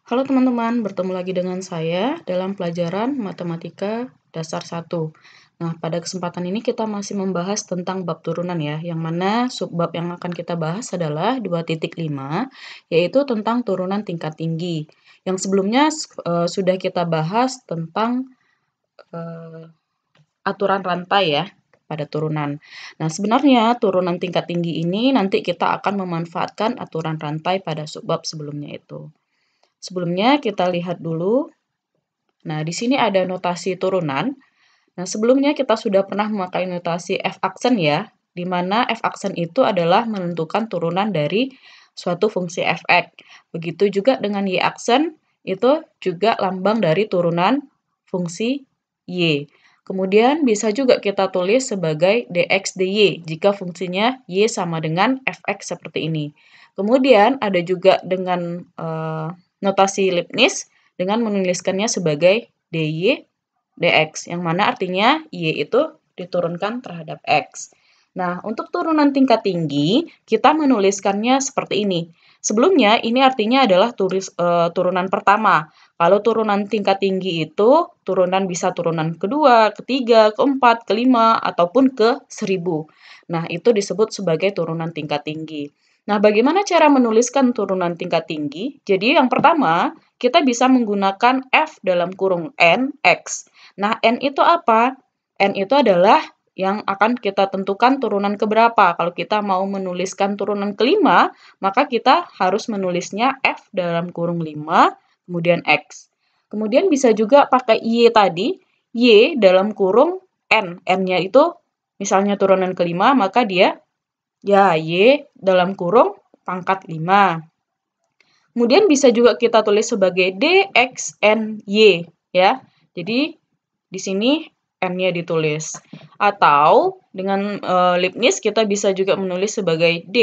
Halo teman-teman, bertemu lagi dengan saya dalam pelajaran Matematika Dasar 1. Nah, pada kesempatan ini kita masih membahas tentang bab turunan ya, yang mana subbab yang akan kita bahas adalah 2.5, yaitu tentang turunan tingkat tinggi. Yang sebelumnya sudah kita bahas tentang eh, aturan rantai ya pada turunan. Nah, sebenarnya turunan tingkat tinggi ini nanti kita akan memanfaatkan aturan rantai pada subbab sebelumnya itu. Sebelumnya kita lihat dulu. Nah, di sini ada notasi turunan. Nah, sebelumnya kita sudah pernah memakai notasi f-aksen ya, di mana f-aksen itu adalah menentukan turunan dari suatu fungsi f(x). Begitu juga dengan y-aksen, itu juga lambang dari turunan fungsi y. Kemudian bisa juga kita tulis sebagai dx dy jika fungsinya y sama dengan f(x) seperti ini. Kemudian ada juga dengan notasi Leibniz dengan menuliskannya sebagai dy dx, yang mana artinya y itu diturunkan terhadap x. Nah, untuk turunan tingkat tinggi, kita menuliskannya seperti ini. Sebelumnya, ini artinya adalah turunan pertama. Kalau turunan tingkat tinggi itu, turunan bisa turunan kedua, ketiga, keempat, kelima, ataupun ke 1000. Nah, itu disebut sebagai turunan tingkat tinggi. Nah, bagaimana cara menuliskan turunan tingkat tinggi? Jadi, yang pertama, kita bisa menggunakan f dalam kurung n, x. Nah, n itu apa? N itu adalah yang akan kita tentukan turunan keberapa. Kalau kita mau menuliskan turunan kelima, maka kita harus menulisnya f dalam kurung 5, kemudian x. Kemudian bisa juga pakai y tadi, y dalam kurung n. N-nya itu misalnya turunan kelima, maka dia ya y dalam kurung pangkat 5. Kemudian bisa juga kita tulis sebagai dxny ya. Jadi di sini n-nya ditulis. Atau dengan Leibniz kita bisa juga menulis sebagai d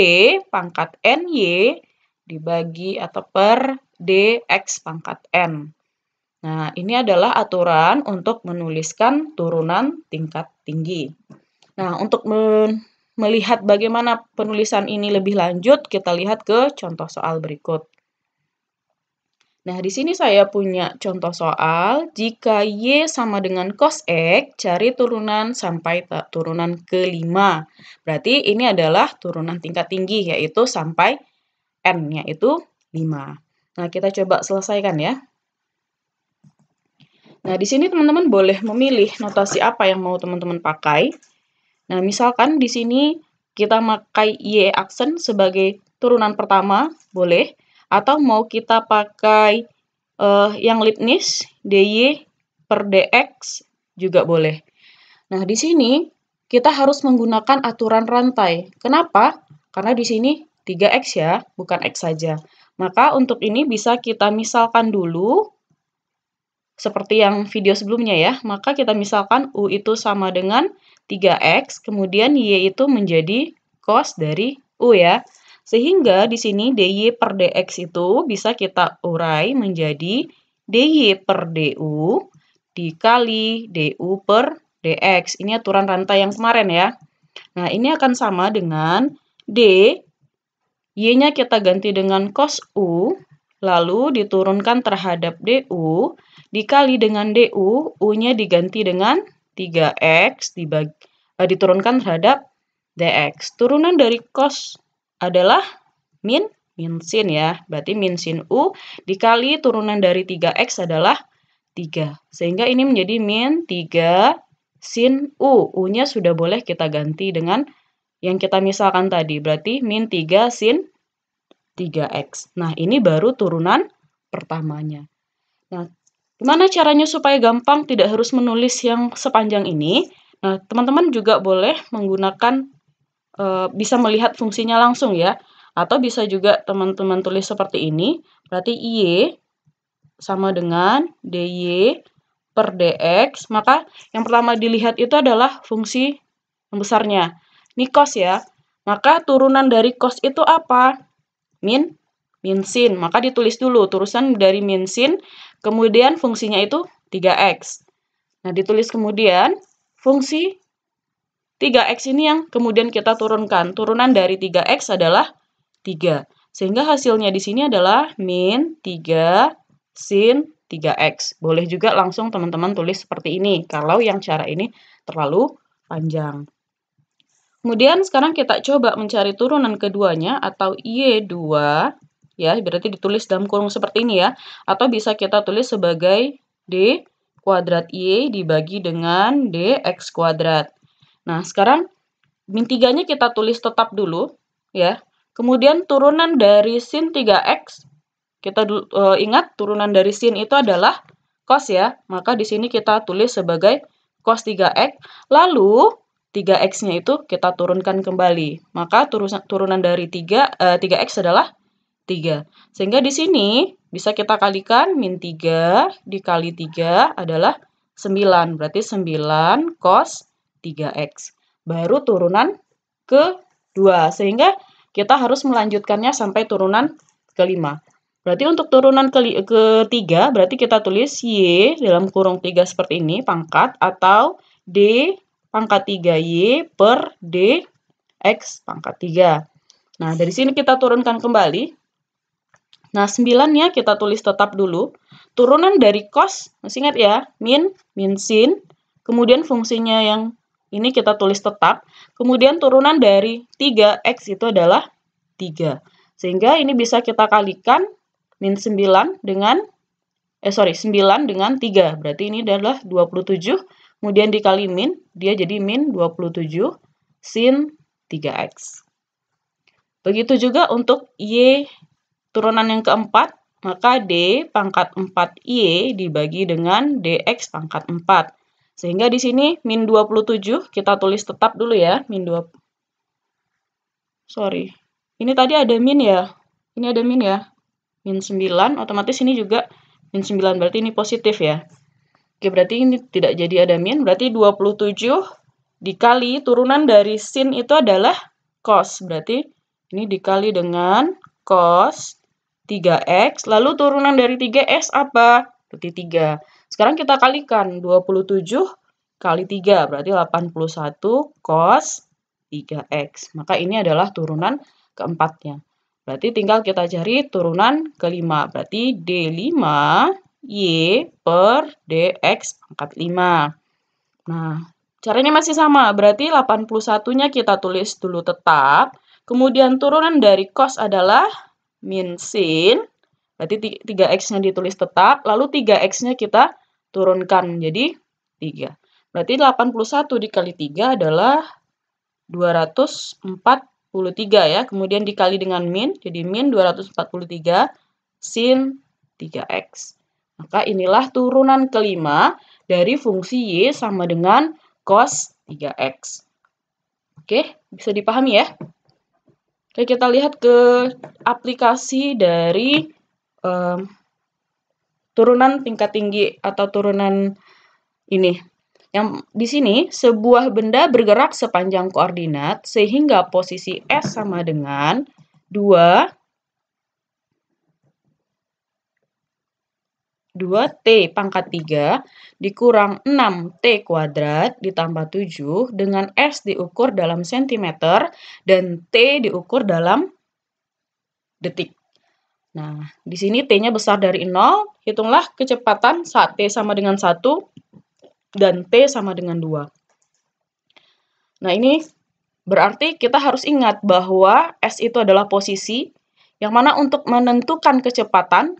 pangkat ny dibagi atau per dx pangkat n. Nah, ini adalah aturan untuk menuliskan turunan tingkat tinggi. Nah, untuk melihat bagaimana penulisan ini lebih lanjut, kita lihat ke contoh soal berikut. Nah, di sini saya punya contoh soal, jika Y sama dengan cos X, cari turunan sampai turunan ke-5. Berarti ini adalah turunan tingkat tinggi, yaitu sampai N-nya itu 5. Nah, kita coba selesaikan ya. Nah, di sini teman-teman boleh memilih notasi apa yang mau teman-teman pakai. Nah, misalkan di sini kita pakai Y aksen sebagai turunan pertama, boleh. Atau mau kita pakai yang Leibniz, dy per dx juga boleh. Nah, di sini kita harus menggunakan aturan rantai. Kenapa? Karena di sini 3x ya, bukan x saja. Maka untuk ini bisa kita misalkan dulu, seperti yang video sebelumnya ya. Maka kita misalkan U itu sama dengan 3x, kemudian Y itu menjadi cos dari U ya. Sehingga di sini dy per dx itu bisa kita urai menjadi dy per du dikali du per dx. Ini aturan rantai yang kemarin ya. Nah, ini akan sama dengan d, y-nya kita ganti dengan cos u, lalu diturunkan terhadap du, dikali dengan du, u-nya diganti dengan 3x, diturunkan terhadap dx. Turunan dari cos adalah min sin ya. Berarti min sin U dikali turunan dari 3x adalah 3. Sehingga ini menjadi min 3 sin U. U-nya sudah boleh kita ganti dengan yang kita misalkan tadi. Berarti min 3 sin 3x. Nah, ini baru turunan pertamanya. Nah, gimana caranya supaya gampang tidak harus menulis yang sepanjang ini? Nah, teman-teman juga boleh menggunakan bisa melihat fungsinya langsung ya. Atau bisa juga teman-teman tulis seperti ini. Berarti Y sama dengan dy per dx. Maka yang pertama dilihat itu adalah fungsi yang besarnya. Ini cos ya. Maka turunan dari cos itu apa? Min sin. Maka ditulis dulu turunan dari min sin. Kemudian fungsinya itu 3x. Nah, ditulis kemudian fungsi 3x ini yang kemudian kita turunkan. Turunan dari 3x adalah 3. Sehingga hasilnya di sini adalah min 3 sin 3x. Boleh juga langsung teman-teman tulis seperti ini, kalau yang cara ini terlalu panjang. Kemudian sekarang kita coba mencari turunan keduanya atau Y2, ya, berarti ditulis dalam kurung seperti ini ya, atau bisa kita tulis sebagai D kuadrat Y dibagi dengan DX kuadrat. Nah, sekarang min 3-nya kita tulis tetap dulu, ya. Kemudian turunan dari sin 3x, kita ingat turunan dari sin itu adalah cos ya, maka di sini kita tulis sebagai cos 3x, lalu 3x-nya itu kita turunkan kembali. Maka turunan dari 3x adalah 3. Sehingga di sini bisa kita kalikan min 3 dikali 3 adalah 9. Berarti 9 cos 3x. Baru turunan kedua. Sehingga kita harus melanjutkannya sampai turunan kelima. Berarti untuk turunan ketiga, berarti kita tulis Y dalam kurung 3 seperti ini, pangkat, atau D pangkat 3Y per DX pangkat 3. Nah, dari sini kita turunkan kembali. Nah, 9-nya kita tulis tetap dulu. Turunan dari cos, masih ingat ya, min sin. Kemudian fungsinya yang ini kita tulis tetap. Kemudian turunan dari 3x itu adalah 3. Sehingga ini bisa kita kalikan min 9 dengan 9 dengan 3. Berarti ini adalah 27. Kemudian dikali min, dia jadi min 27 sin 3x. Begitu juga untuk Y turunan yang keempat, maka D pangkat 4Y dibagi dengan DX pangkat 4. Sehingga di sini min 27 kita tulis tetap dulu ya, min 2. Sorry. Ini tadi ada min ya. Ini ada min ya. Min 9, otomatis ini juga min 9, berarti ini positif ya. Oke, berarti ini tidak jadi ada min, berarti 27 dikali turunan dari sin itu adalah cos. Berarti ini dikali dengan cos 3x, lalu turunan dari 3x apa? Berarti 3. Sekarang kita kalikan 27 kali 3, berarti 81 cos 3x. Maka ini adalah turunan keempatnya. Berarti tinggal kita cari turunan kelima. Berarti D5 Y per DX pangkat 5. Nah, caranya masih sama. Berarti 81-nya kita tulis dulu tetap. Kemudian turunan dari cos adalah min sin. Berarti 3x-nya ditulis tetap. Lalu 3x-nya kita turunkan jadi 3. Berarti 81 dikali 3 adalah 243 ya. Kemudian dikali dengan min, jadi min 243 sin 3x. Maka inilah turunan kelima dari fungsi Y sama dengan cos 3x. Oke, bisa dipahami ya? Oke, kita lihat ke aplikasi dari turunan tingkat tinggi atau turunan ini. Yang di sini, sebuah benda bergerak sepanjang koordinat sehingga posisi S sama dengan 2T pangkat 3 dikurang 6T kuadrat ditambah 7 dengan S diukur dalam cm dan T diukur dalam detik. Nah, di sini T-nya besar dari 0, hitunglah kecepatan saat T sama dengan 1 dan T sama dengan 2. Nah, ini berarti kita harus ingat bahwa S itu adalah posisi, yang mana untuk menentukan kecepatan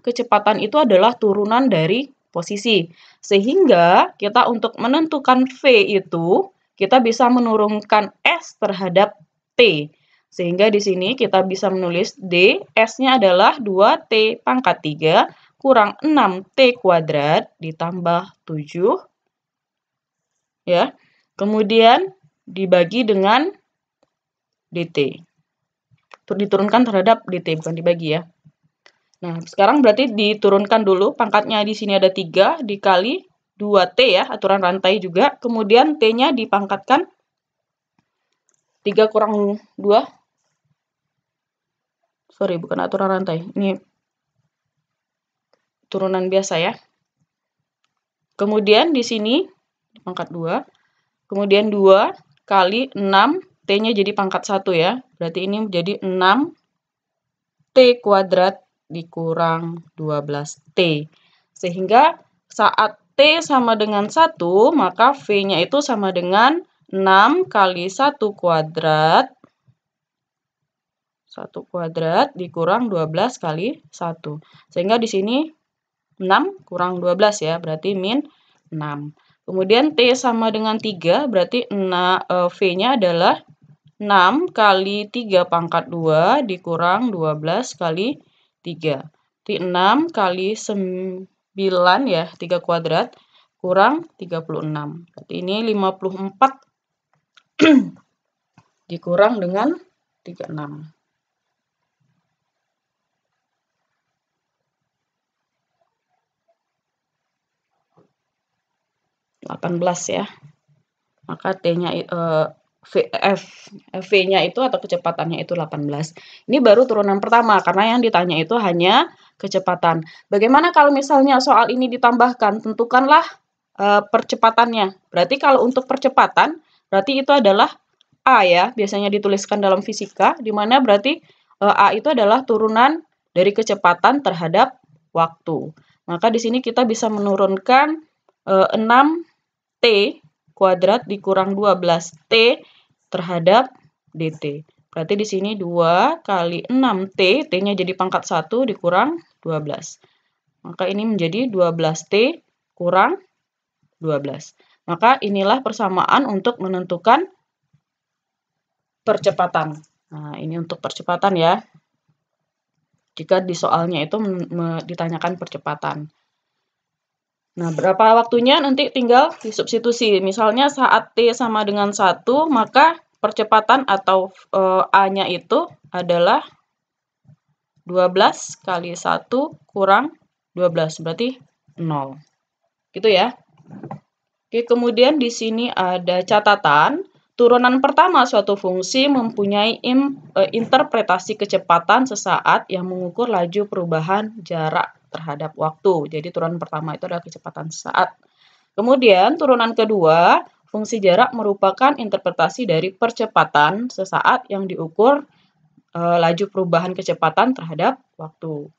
itu adalah turunan dari posisi. Sehingga kita untuk menentukan V itu, kita bisa menurunkan S terhadap T. Sehingga di sini kita bisa menulis D, S-nya adalah 2T pangkat 3 kurang 6T kuadrat ditambah 7. Ya. Kemudian dibagi dengan DT. Diturunkan terhadap DT, bukan dibagi ya. Nah, sekarang berarti diturunkan dulu, pangkatnya di sini ada 3 dikali 2T ya, aturan rantai juga. Kemudian T-nya dipangkatkan 3 kurang 2. Sorry, bukan aturan rantai. Ini turunan biasa ya. Kemudian di sini pangkat 2. Kemudian 2 kali 6, T-nya jadi pangkat 1 ya. Berarti ini menjadi 6T kuadrat dikurang 12T. Sehingga saat T sama dengan 1, maka V-nya itu sama dengan 6 kali 1 kuadrat. 1 kuadrat dikurang 12 kali 1. Sehingga di sini 6 kurang 12 ya, berarti min 6. Kemudian T sama dengan 3, berarti V-nya adalah 6 kali 3 pangkat 2 dikurang 12 kali 3. Berarti 6 kali 9 ya, 3 kuadrat, kurang 36. Berarti ini 54 dikurang dengan 36. 18 ya. Maka T-nya V-nya itu atau kecepatannya itu 18. Ini baru turunan pertama karena yang ditanya itu hanya kecepatan. Bagaimana kalau misalnya soal ini ditambahkan? Tentukanlah percepatannya. Berarti kalau untuk percepatan, berarti itu adalah A ya, biasanya dituliskan dalam fisika, di mana berarti A itu adalah turunan dari kecepatan terhadap waktu. Maka di sini kita bisa menurunkan 6T kuadrat dikurang 12T terhadap dt. Berarti di sini 2 kali 6T, T-nya jadi pangkat 1 dikurang 12. Maka ini menjadi 12T kurang 12. Maka inilah persamaan untuk menentukan percepatan. Nah, ini untuk percepatan ya. Jika di soalnya itu ditanyakan percepatan. Nah, berapa waktunya nanti tinggal disubstitusi. Misalnya saat T sama dengan 1, maka percepatan atau A-nya itu adalah 12 kali 1 kurang 12, berarti 0. Gitu ya. Oke, kemudian di sini ada catatan. Turunan pertama suatu fungsi mempunyai interpretasi kecepatan sesaat yang mengukur laju perubahan jarak terhadap waktu. Jadi turunan pertama itu adalah kecepatan sesaat. Kemudian turunan kedua, fungsi jarak merupakan interpretasi dari percepatan sesaat yang diukur laju perubahan kecepatan terhadap waktu.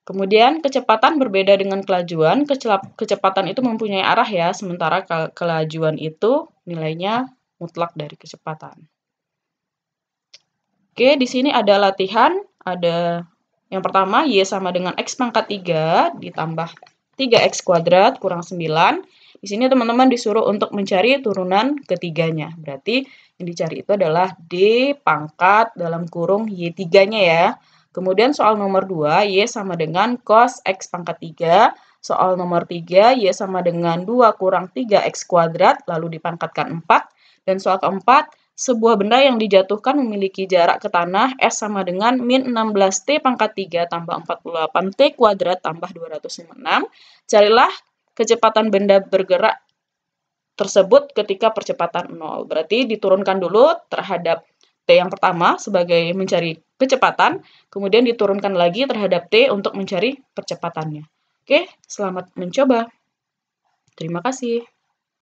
Kemudian kecepatan berbeda dengan kelajuan. Kecepatan itu mempunyai arah ya, sementara kelajuan itu nilainya mutlak dari kecepatan. Oke, di sini ada latihan. Ada yang pertama, Y sama dengan X pangkat 3 ditambah 3X kuadrat kurang 9. Di sini teman-teman disuruh untuk mencari turunan ketiganya. Berarti yang dicari itu adalah D pangkat dalam kurung Y3-nya ya. Kemudian soal nomor 2, Y sama dengan cos X pangkat 3. Soal nomor 3, Y sama dengan 2 kurang 3X kuadrat, lalu dipangkatkan 4. Dan soal keempat, sebuah benda yang dijatuhkan memiliki jarak ke tanah S sama dengan min 16T pangkat 3 tambah 48T kuadrat tambah 256. Carilah kecepatan benda bergerak tersebut ketika percepatan 0. Berarti diturunkan dulu terhadap T yang pertama sebagai mencari kecepatan, kemudian diturunkan lagi terhadap T untuk mencari percepatannya. Oke, selamat mencoba. Terima kasih.